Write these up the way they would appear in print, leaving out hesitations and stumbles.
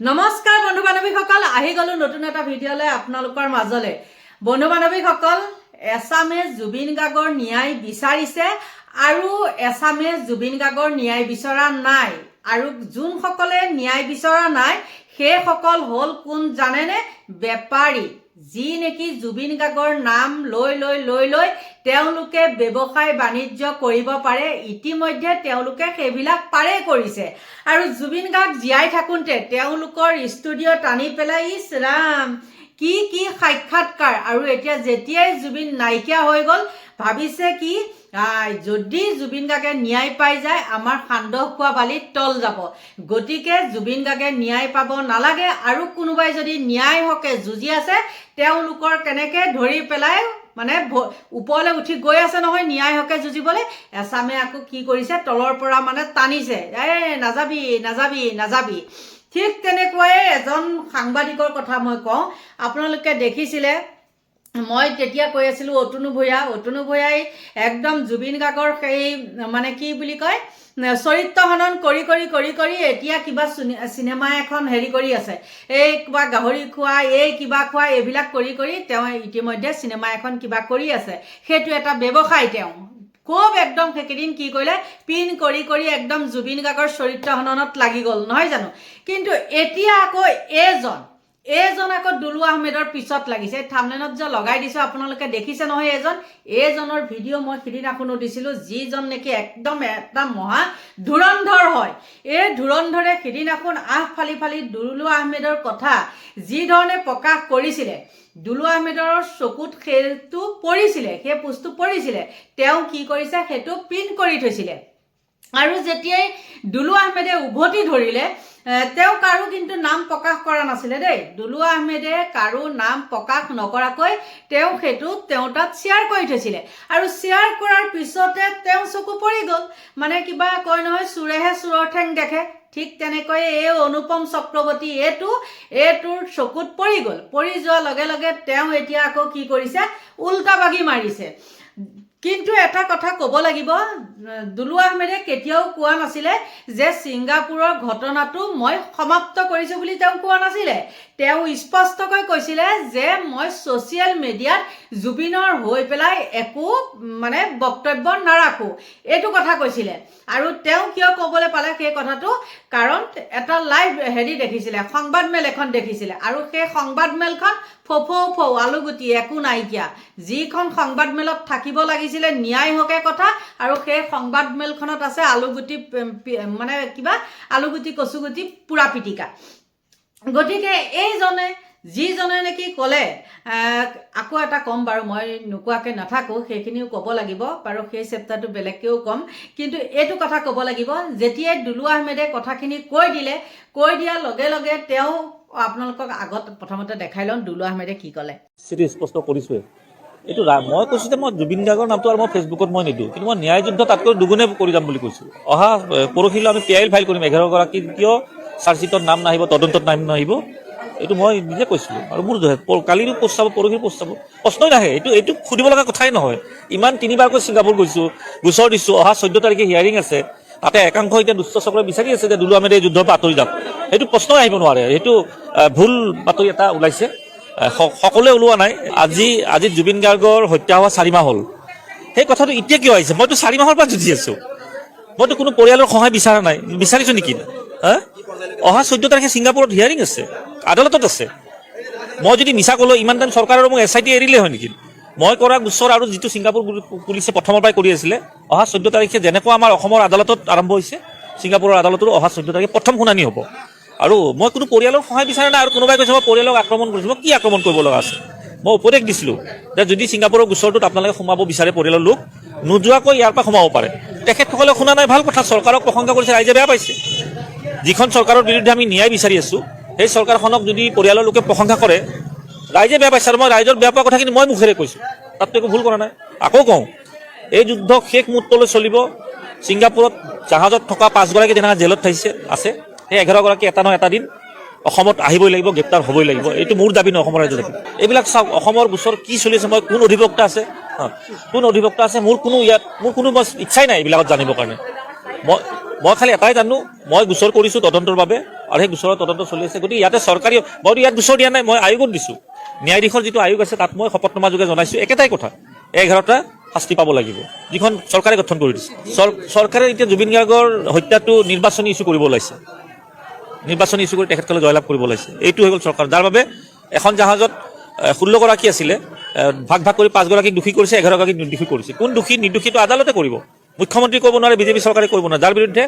নমস্কাৰ বন্ধু বান্ধৱীসকল, আহি গলো নতুন এটা ভিডিঅ'লৈ আপোনালোকৰ মাজলৈ। বন্ধু বান্ধৱীসকল, এছামে জুবিন গাৰ্গৰ ন্যায় বিচাৰিছে আৰু এছামে জুবিন গাৰ্গৰ ন্যায় বিচৰা নাই। আৰু যোনসকলে ন্যায় বিচৰা নাই সেইসকল হ'ল কোন জানেনে? বেপাৰী, যি নেকি জুবিন গাৰ্গৰ নাম লৈ তেওঁলোকে ব্যৱসায় বাণিজ্য কৰিব পাৰে। ইতিমধ্যে তেওঁলোকে সেইবিলাক পাৰে কৰিছে। আৰু জুবিন গাৰ্গ জীয়াই থাকোঁতে তেওঁলোকৰ ষ্টুডিঅ' টানি পেলাই ইছ ৰাম কি সাক্ষাৎকাৰ। আৰু এতিয়া যেতিয়াই জুবিন নাইকিয়া হৈ গ'ল ভাবিছে কি যদি জুবিন গাৰ্গে ন্যায় পাই যায় আমাৰ সান্দহ খোৱা বালিত তল যাব। গতিকে জুবিন গাৰ্গে ন্যায় পাব নালাগে। আৰু কোনোবাই যদি ন্যায় হকে যুঁজি আছে তেওঁলোকৰ কেনেকৈ ধৰি পেলাই মানে ওপৰলৈ উঠি গৈ আছে নহয় ন্যায় হকে যুঁজিবলৈ, এছামে আকৌ কি কৰিছে তলৰ পৰা মানে টানিছে, নাযাবি। ঠিক তেনেকুৱাই এজন সাংবাদিকৰ কথা মই কওঁ। আপোনালোকে দেখিছিলে মই তেতিয়া কৈ আছিলোঁ অতনু ভূঞাই একদম জুবিন গাৰ্গৰ সেই মানে কি বুলি কয় চৰিত্ৰ হনন কৰি এতিয়া কিবা চিনেমা এখন হেৰি কৰি আছে। এই কিবা গাহৰি খোৱা, এই কিবা খোৱা, এইবিলাক কৰি তেওঁ ইতিমধ্যে চিনেমা এখন কিবা কৰি আছে। সেইটো এটা ব্যৱসায়। তেওঁ খুব একদম সেইকেইদিন কি কৰিলে পিন কৰি একদম জুবিন গাৰ্গৰ চৰিত্ৰ হননত লাগি গ'ল নহয় জানো। কিন্তু এতিয়া আকৌ এইজন আকৌ দুলু আহমেদৰ পিছত লাগিছে। থাম্বনেইলত যে লগাই দিছোঁ আপোনালোকে দেখিছে নহয়। এইজনৰ ভিডিঅ' মই সিদিনাখনো দিছিলোঁ, যিজন নেকি একদম এটা মহা ধুৰন্ধৰ হয়। এই ধুৰন্ধৰে সিদিনাখন আহ ফালি দুলু আহমেদৰ কথা যি ধৰণে প্ৰকাশ কৰিছিলে, দুলু আহমেদৰ চকুত সেইটো পৰিছিলে, সেই পোষ্টটো পৰিছিলে। তেওঁ কি কৰিছে সেইটো প্ৰিণ্ট কৰি থৈছিলে। আৰু যেতিয়াই দুলু আহমেদে উভতি ধৰিলে তেওঁ কাৰো কিন্তু নাম প্ৰকাশ কৰা নাছিলে দেই। দুলু আহমেদে কাৰো নাম প্ৰকাশ নকৰাকৈ তেওঁ সেইটো তাত শ্বেয়াৰ কৰি থৈছিলে। আৰু শ্বেয়াৰ কৰাৰ পিছতে তেওঁ চকু পৰি গ'ল। মানে কিবা কয় নহয় চোৰেহে চোৰৰ ঠেং দেখে, ঠিক তেনেকৈ এই অনুপম চক্ৰৱৰ্তী এইটোৰ চকুত পৰি গ'ল। পৰি যোৱাৰ লগে তেওঁ এতিয়া আকৌ কি কৰিছে উল্টা বাগি মাৰিছে। কিন্তু এটা কথা ক'ব লাগিব, দুলু আহমেদে কেতিয়াও কোৱা নাছিলে যে ছিংগাপুৰৰ ঘটনাটো মই সমাপ্ত কৰিছোঁ বুলি তেওঁ কোৱা নাছিলে। তেওঁ স্পষ্টকৈ কৈছিলে যে মই ছ'চিয়েল মিডিয়াত জুবিনৰ হৈ পেলাই একো মানে বক্তব্য নাৰাখোঁ, এইটো কথা কৈছিলে। আৰু তেওঁ কিয় ক'বলৈ পালে সেই কথাটো, কাৰণ এটা লাইভ দেখিছিলে, সংবাদমেল এখন দেখিছিলে। আৰু সেই সংবাদমেলখন ফৌ আলুগুটি একো নাইকিয়া। যিখন সংবাদমেলত থাকিব লাগিছিলে ন্যায় হকে কথা, আৰু সেই সংবাদমেলখনত আছে আলুগুটি মানে কিবা আলুগুটি কচুগুটি পুৰা পিটিকা। গতিকে যিজনে নেকি ক'লে, আকৌ এটা ক'ম বাৰু, মই নোকোৱাকৈ নাথাকোঁ, সেইখিনিও ক'ব লাগিব বাৰু, সেই চেপ্টাৰটো বেলেগকৈও ক'ম। কিন্তু এইটো কথা ক'ব লাগিব, যেতিয়াই দুলু আহমেদে কথাখিনি কৈ দিয়াৰ লগে তেওঁ আপোনালোকক আগত প্ৰথমতে দেখাই লওঁ দুলু আহমেদে কি ক'লে। স্পষ্ট কৰিছোৱে এইটো মই কৈছোঁ যে মই জুবিন গাৰ্গৰ নামটো আৰু মই ফেচবুকত মই নিদিওঁ, কিন্তু মই ন্যায় যুদ্ধ তাতকৈ দুগুণে কৰি যাম বুলি কৈছোঁ। অহা পৰহিলৈ আমি PIL ফাইল কৰিম। 11গৰাকী কিয় চাৰ্জশ্বিটত নাম নাহিব, তদন্তত নাম নাহিব, এইটো মই নিজে কৈছিলোঁ। আৰু মোৰ কালিৰো পোষ্ট চাব, পৰহিৰ পোষ্ট চাব, প্ৰশ্নই নাহে। এইটো সুধিব লগা কথাই নহয়। ইমান 3বাৰকৈ ছিংগাপুৰ গৈছোঁ, গোচৰ দিছোঁ। অহা 14 তাৰিখে হিয়াৰিং আছে, তাতে একাংশ এতিয়া দুষ্ট চক্ৰই বিচাৰি আছে যে দুলু আহমেদে যুদ্ধৰ পৰা আঁতৰি যাওক। সেইটো প্ৰশ্নই আহিব নোৱাৰে। সেইটো ভুল বাতৰি এটা ওলাইছে, সকলোৱে ওলোৱা নাই। আজি জুবিন গাৰ্গৰ হত্যা হোৱা 4 মাহ হ'ল। সেই কথাটো এতিয়া কিয় আহিছে? মইতো 4 মাহৰ পৰা যুঁজি আছোঁ। মইতো কোনো পৰিয়ালৰ সহায় বিচৰা নাই, বিচাৰিছোঁ নেকি? অহা 14 তাৰিখে ছিংগাপুৰত হিয়াৰিং আছে, আদালতত আছে। মই যদি মিছা ক'লো ইমান টাইম চৰকাৰৰ মোক SIT এৰিলে হয় নেকি? মই কৰা গোচৰ আৰু যিটো ছিংগাপুৰ পুলিচে প্ৰথমৰ পৰাই কৰি আছিলে, অহা 14 তাৰিখে যেনেকুৱা আমাৰ অসমৰ আদালতত আৰম্ভ হৈছে, ছিংগাপুৰৰ আদালততো অহা 14 তাৰিখে প্ৰথম শুনানি হ'ব। আৰু মই কোনো পৰিয়ালৰ সহায় বিচৰা নাই। আৰু কোনোবাই কৈছে মই পৰিয়ালক আক্ৰমণ কৰিছোঁ। মই কি আক্ৰমণ কৰিব লগা আছে? মই উপদেশ দিছিলোঁ যে যদি ছিংগাপুৰৰ গোচৰটোত আপোনালোকে সোমাব বিচাৰে পৰিয়ালৰ লোক, নোযোৱাকৈ ইয়াৰ পৰা সোমাব পাৰে। তেখেতসকলে শুনা নাই, ভাল কথা। চৰকাৰক প্ৰশংসা কৰিছে, ৰাইজে বেয়া পাইছে। যিখন চৰকাৰৰ বিৰুদ্ধে আমি ন্যায় বিচাৰি আছোঁ সেই চৰকাৰখনক যদি পৰিয়ালৰ লোকে প্ৰশংসা কৰে, ৰাইজে বেয়া পাইছে। আৰু মই ৰাইজৰ বেয়া পোৱা কথাখিনি মই মুখেৰে কৈছোঁ, তাততো একো ভুল কৰা নাই। আকৌ কওঁ, এই যুদ্ধ শেষ মুহূৰ্তলৈ চলিব। ছিংগাপুৰত জাহাজত থকা 5গৰাকী যেনেকৈ জেলত আছে, সেই 11গৰাকী এটা নহয় এটা দিন অসমত আহিবই লাগিব, গ্ৰেপ্তাৰ হ'বই লাগিব। এইটো মোৰ দাবী নহয়, অসমৰ ৰাইজৰ দাবী। এইবিলাক চাওক, অসমৰ গোচৰ কি চলি আছে, কোন অধিবক্তা আছে, মোৰ কোনো ইচ্ছাই নাই এইবিলাকত জানিবৰ কাৰণে। মই খালি এটাই জানো, মই গোচৰ কৰিছোঁ তদন্তৰ বাবে। আৰু সেই গোচৰৰ তদন্ত চলি আছে। গতিকে ইয়াতে চৰকাৰী মইতো ইয়াত গোচৰ দিয়া নাই, মই আয়োগত দিছোঁ। ন্যায়াধীশৰ যিটো আয়োগ আছে তাত মই শপতনামা যোগে জনাইছোঁ একেটাই কথা, 11টা শাস্তি পাব লাগিব, যিখন চৰকাৰে গঠন কৰি দিছে। চৰকাৰে এতিয়া জুবিন গাৰ্গৰ হত্যাটো নিৰ্বাচনী ইছ্যু কৰিব ওলাইছে, নিৰ্বাচনী ইছ্যু কৰি তেখেতসকলে জয়লাভ কৰিব ওলাইছে। এইটো হৈ গ'ল চৰকাৰ, যাৰ বাবে এখন জাহাজত 16 গৰাকী আছিলে, ভাগ ভাগ কৰি 5 গৰাকীক দোষী কৰিছে, 11 গৰাকীক নিৰ্দোষী কৰিছে। কোন দোষী নিৰ্দোষীটো আদালতে কৰিব, মুখ্যমন্ত্ৰী কৰিব নোৱাৰে, বিজেপি চৰকাৰে কৰিব নোৱাৰে। যাৰ বিৰুদ্ধে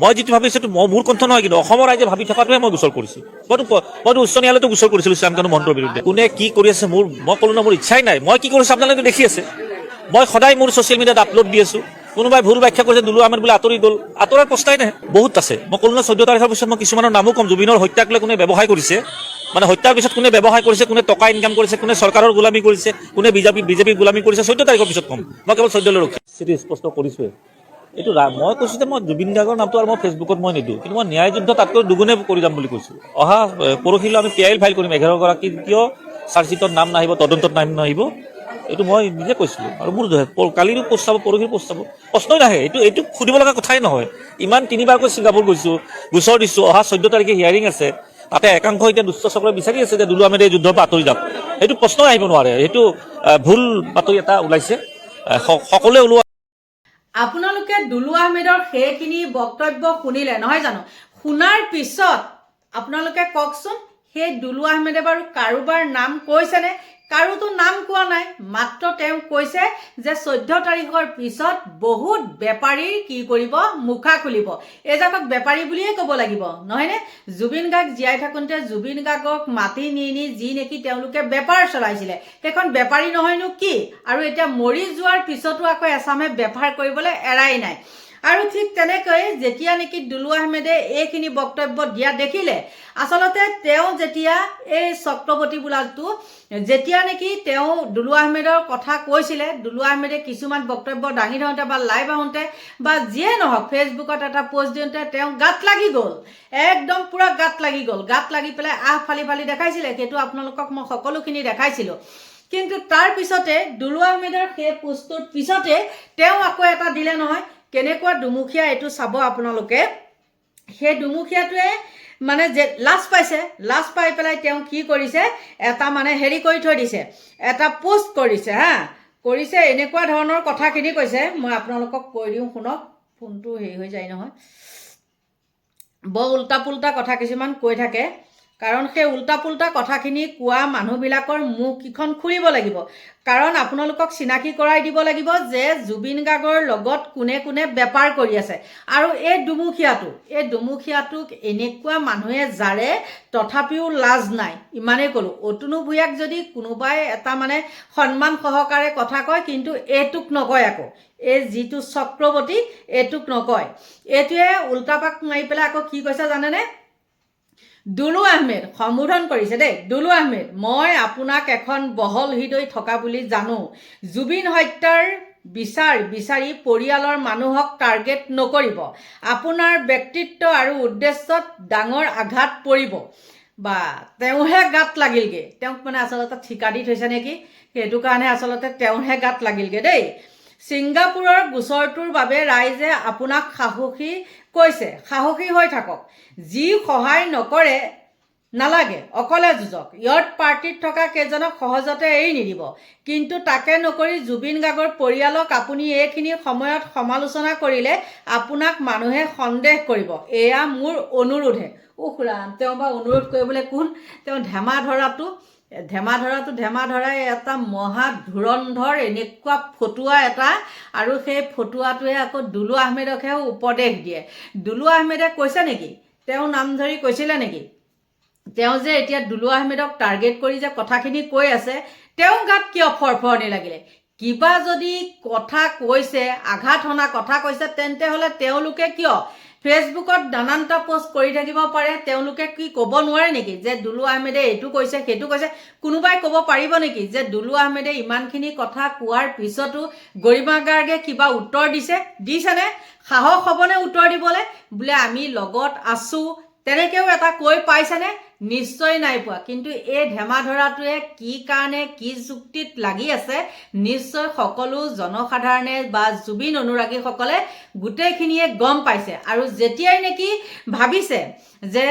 মই যিটো ভাবিছোঁ মোৰ কণ্ঠ নহয়, কিন্তু অসমৰ ৰাইজে ভাবি থকাটোহে মই গোচৰ কৰিছোঁ। মইতো উচ্চ ন্যায়ালয়তো গোচৰ কৰিছিলোঁ শ্যামকানু মহন্তৰ বিৰুদ্ধে। কোনে কি কৰি আছে মই ক'লো ন, মোৰ ইচ্ছাই নাই। মই কি কৰিছোঁ আপোনালোকে দেখি আছে, মই সদায় মোৰ ছ'চিয়েল মিডিয়াত আপলোড দি আছোঁ। কোনোবাই ভুল ব্যাখ্যা কৰিছে, দুলু আহমেদ বোলে আঁতৰি গ'ল, আঁতৰাৰ প্ৰশ্নই নাই, বহুত আছে। মই ক'লো ন 14 তাৰিখৰ পিছত মই কিছুমানৰ নামো ক'ম, জুবিনৰ হত্যাক লৈ কোনে ব্যৱসায় কৰিছে, মানে হত্যাৰ পিছত কোনে ব্যৱসায় কৰিছে, কোনে টকা ইনকাম কৰিছে, কোনে চৰকাৰৰ গোলামী কৰিছে, কোনে বিজেপিৰ গোলামী কৰিছে, 14 তাৰিখৰ পিছত ক'ম। মই কেৱল 14 লৈ ৰখি স্পষ্ট কৰিছোৱে। এইটো মই কৈছোঁ যে মই জুবিন গাৰ্গৰ নামটো আৰু মই ফেচবুকত মই নিদিওঁ, কিন্তু মই ন্যায় যুদ্ধ তাতকৈ দুগুণে কৰি যাম বুলি কৈছোঁ। অহা পৰহিলৈ আমি PIL ফাইল কৰিম, 11 গৰাকী কিয় চাৰ্জশ্বিটত নাম নাহিব, তদন্তত নাম নাহিব, এইটো মই নিজে কৈছিলোঁ। আৰু মোৰ কালিৰো পোষ্ট চাব, পৰহিৰ পোষ্ট চাব, প্ৰশ্নই নাহে। এইটো সুধিব লগা কথাই নহয়। ইমান 3বাৰকৈ ছিংগাপুৰ গৈছোঁ, গোচৰ দিছোঁ, অহা 14 তাৰিখে হিয়াৰিং আছে, তাতে একাংশ এতিয়া দুষ্ট চক্ৰই বিচাৰি আছে যে দুলু আহমেদে এই যুদ্ধৰ পৰা আঁতৰি যাওক। সেইটো প্ৰশ্নই আহিব নোৱাৰে, সেইটো ভুল বাতৰি এটা ওলাইছে, সকলোৱে ওলোৱা। আপোনালোকে দুলু আহমেদৰ সেইখিনি বক্তব্য শুনিলে নহয় জানো? শুনাৰ পিছত আপোনালোকে কওকচোন, সেই দুলু আহমেদে বাৰু কাৰোবাৰ নাম কৈছেনে? কাৰোতো নাম কোৱা নাই, মাত্ৰ তেওঁ কৈছে যে 14 তাৰিখৰ পিছত বহুত বেপাৰীৰ কি কৰিব, মুখা খুলিব। এইজাকক বেপাৰী বুলিয়ে ক'ব লাগিব নহয়নে? জুবিন গাৰ্গ জীয়াই থাকোঁতে জুবিন গাৰ্গক মাতি নি যি নেকি তেওঁলোকে বেপাৰ চলাইছিলে, সেইখন বেপাৰী নহয়নো কি? আৰু এতিয়া মৰি যোৱাৰ পিছতো আকৌ এচামে বেপাৰ কৰিবলৈ এৰাই নাই। আৰু ঠিক তেনেকৈ যেতিয়া নেকি দুলু আহমেদে এইখিনি বক্তব্য দিয়া দেখিলে, আচলতে তেওঁ যেতিয়া এই চক্ৰৱৰ্তী বোলাটো যেতিয়া নেকি তেওঁ দুলু আহমেদৰ কথা কৈছিলে, দুলু আহমেদে কিছুমান বক্তব্য দাঙি ধৰোঁতে বা লাইভ আহোঁতে বা যিয়ে নহওক ফেচবুকত এটা পোষ্ট দিওঁতে তেওঁ গাত লাগি গ'ল, একদম পুৰা গাত লাগি গ'ল। গাত লাগি পেলাই ফালি ফালি দেখাইছিলে, সেইটো আপোনালোকক মই সকলোখিনি দেখাইছিলোঁ। কিন্তু তাৰ পিছতে দুলু আহমেদৰ সেই পোষ্টটোৰ পিছতে তেওঁ আকৌ এটা দিলে নহয়, কেনেকুৱা দুমুখীয়া এইটো চাব আপোনালোকে। সেই দুমুখীয়াটোৱে মানে যে লাজ পাইছে, লাজ পাই পেলাই তেওঁ কি কৰিছে, এটা মানে হেৰি কৰি থৈ দিছে, এটা পোষ্ট কৰিছে কৰিছে, এনেকুৱা ধৰণৰ কথাখিনি কৈছে। মই আপোনালোকক কৈ দিওঁ শুনক, ফোনটো হেৰি হৈ যায় নহয়, বৰ উল্টা পুল্টা কথা কিছুমান কৈ থাকে। কাৰণ সেই উল্টা পুল্টা কথাখিনি কোৱা মানুহবিলাকৰ মুখকেইখন খুলিব লাগিব। কাৰণ আপোনালোকক চিনাকি কৰাই দিব লাগিব যে জুবিন গাৰ্গৰ লগত কোনে কোনে বেপাৰ কৰি আছে। আৰু এই দুমুখীয়াটোক এনেকুৱা মানুহে জাৰে, তথাপিও লাজ নাই, ইমানেই ক'লোঁ। অতুনু ভূঞাক যদি কোনোবাই এটা মানে সন্মান সহকাৰে কথা কয়, কিন্তু এইটোক নকয়। আকৌ এই যিটো চক্ৰৱৰ্তী এইটোক নকয়। এইটোৱে উল্টাপাক মাৰি পেলাই আকৌ কি কৈছে জানেনে? দুলু আহমেদ সম্বোধন কৰিছে দেই, দুলু আহমেদ, মই আপোনাক এখন বহল হৃদয় থকা বুলি জানো। জুবিন হত্যাৰ বিচাৰি পৰিয়ালৰ মানুহক টাৰ্গেট নকৰিব। আপোনাৰ ব্যক্তিত্ব আৰু উদ্দেশ্যত ডাঙৰ আঘাত পৰিব। বা তেওঁহে গাত লাগিলগৈ, তেওঁক মানে আচলতে ঠিকা দি থৈছে নেকি, সেইটো কাৰণে আচলতে তেওঁহে গাত লাগিলগৈ দেই। ছিংগাপুৰৰ গোচৰটোৰ বাবে ৰাইজে আপোনাক সাহসী কৈছে, সাহসী হৈ থাকক। যি সহায় নকৰে নালাগে, অকলে যুঁজক। ইয়ত পাৰ্টিত থকা কেইজনক সহজতে এৰি নিদিব। কিন্তু তাকে নকৰি জুবিন গাৰ্গৰ পৰিয়ালক আপুনি এইখিনি সময়ত সমালোচনা কৰিলে আপোনাক মানুহে সন্দেহ কৰিব। এয়া মোৰ অনুৰোধহে। ৰাম, তেওঁ বা অনুৰোধ কৰিবলৈ কোন? তেওঁ ধেমা ধৰাই এটা মহা ধুৰন্ধৰ, এনেকুৱা ফটুৱা এটা। আৰু সেই ফটুৱাটোৱে আকৌ দুলু আহমেদকহে উপদেশ দিয়ে। দুলু আহমেদে কৈছে নেকি, তেওঁ নাম ধৰি কৈছিলে নেকি? তেওঁ যে এতিয়া দুলু আহমেদক টাৰ্গেট কৰি যে কথাখিনি কৈ আছে, তেওঁ গাত কিয় ফৰফৰণি লাগিলে? কিবা যদি কথা কৈছে, আঘাত হনা কথা কৈছে, তেন্তে হ'লে তেওঁলোকে কিয় ফেচবুকত নানানটা পোষ্ট কৰি থাকিব পাৰে? তেওঁলোকে কি ক'ব নোৱাৰে নেকি যে দুলু আহমেদে এইটো কৈছে সেইটো কৈছে? কোনোবাই ক'ব পাৰিব নেকি যে দুলু আহমেদে ইমানখিনি কথা কোৱাৰ পিছতো গৰিমা গাৰ্গে কিবা উত্তৰ দিছেনে? সাহস হ'বনে উত্তৰ দিবলৈ? বোলে আমি লগত আছোঁ, তেনেকৈও এটা কৈ পাইছেনে? নিশ্চয় নাই পোৱা। কিন্তু এই ধেমাধৰাটোৱে কি কাৰণে কি যুক্তিত লাগি আছে নিশ্চয় সকলো জনসাধাৰণে বা জুবিন অনুৰাগীসকলে গোটেইখিনিয়ে গম পাইছে। আৰু যেতিয়াই নেকি ভাবিছে যে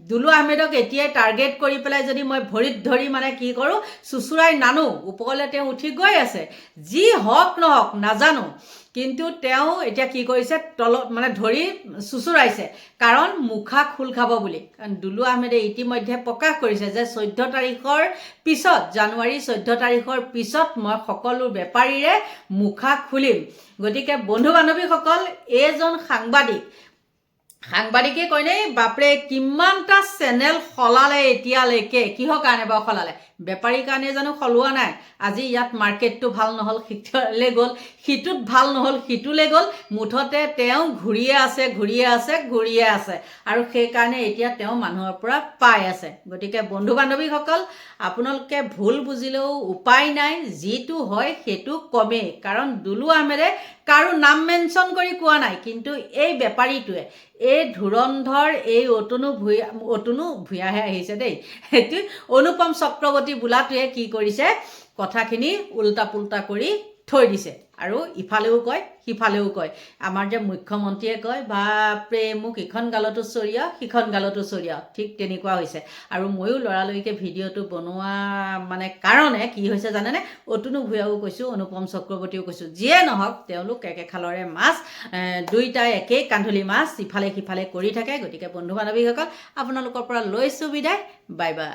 দুলু আহমেদক এতিয়াই টাৰ্গেট কৰি পেলাই যদি মই ভৰিত ধৰি মানে কি কৰোঁ চুচুৰাই নানো, ওপৰলৈ তেওঁ উঠি গৈ আছে। যি হওক নহওক নাজানো, কিন্তু তেওঁ এতিয়া কি কৰিছে তলত মানে ধৰি চুচুৰাইছে, কাৰণ মুখা খোল খাব বুলি। কাৰণ দুলু আহমেদে ইতিমধ্যে প্ৰকাশ কৰিছে যে 14 তাৰিখৰ পিছত, জানুৱাৰী 14 তাৰিখৰ পিছত মই সকলো বেপাৰীৰে মুখা খুলিম। গতিকে বন্ধু বান্ধৱীসকল, এইজন সাংবাদিকে কয়নে বাপৰে কিমানটা চেনেল সলালে এতিয়ালৈকে। কিহৰ কাৰণে বাৰু সলালে? বেপাৰীৰ কাৰণে জানো সলোৱা নাই? আজি ইয়াত মাৰ্কেটটো ভাল নহ'ল সিটোলৈ গ'ল, সিটোত ভাল নহ'ল সিটোলৈ গ'ল, মুঠতে তেওঁ ঘূৰিয়ে আছে আৰু সেইকাৰণে এতিয়া তেওঁ মানুহৰ পৰা পাই আছে। গতিকে বন্ধু বান্ধৱীসকল, আপোনালোকে ভুল বুজিলেও উপায় নাই, যিটো হয় সেইটো কমেই। কাৰণ দুলু আহমেদে কাৰো নাম মেনশ্যন কৰি কোৱা নাই, কিন্তু এই বেপাৰীটোৱে, এই ধুৰন্ধৰ এই অতনু ভূঞাহে আহিছে দেই, সেইটো অনুপম চক্ৰৱৰ্তী বোলাটোৱে কি কৰিছে কথাখিনি উল্টা পুল্টা কৰি থৈ দিছে। আৰু ইফালেও কয় সিফালেও কয়। আমাৰ যে মুখ্যমন্ত্ৰীয়ে কয় বাপৰে মোক ইখন গালতো চৰিয়া সিখন গালতো চৰিয়া, ঠিক তেনেকুৱা হৈছে। আৰু ময়ো লৰালৰিকৈ ভিডিঅ'টো বনোৱা মানে কাৰণে কি হৈছে জানেনে, অতনু ভূঞাও কৈছোঁ, অনুপম চক্ৰৱৰ্তীও কৈছোঁ, যিয়ে নহওক তেওঁলোক একেখালৰে মাছ, দুইটাই একেই কান্ধুলি মাছ, ইফালে সিফালে কৰি থাকে। গতিকে বন্ধু বান্ধৱীসকল, আপোনালোকৰ পৰা লৈছোঁ বিদায়, বাই বাই।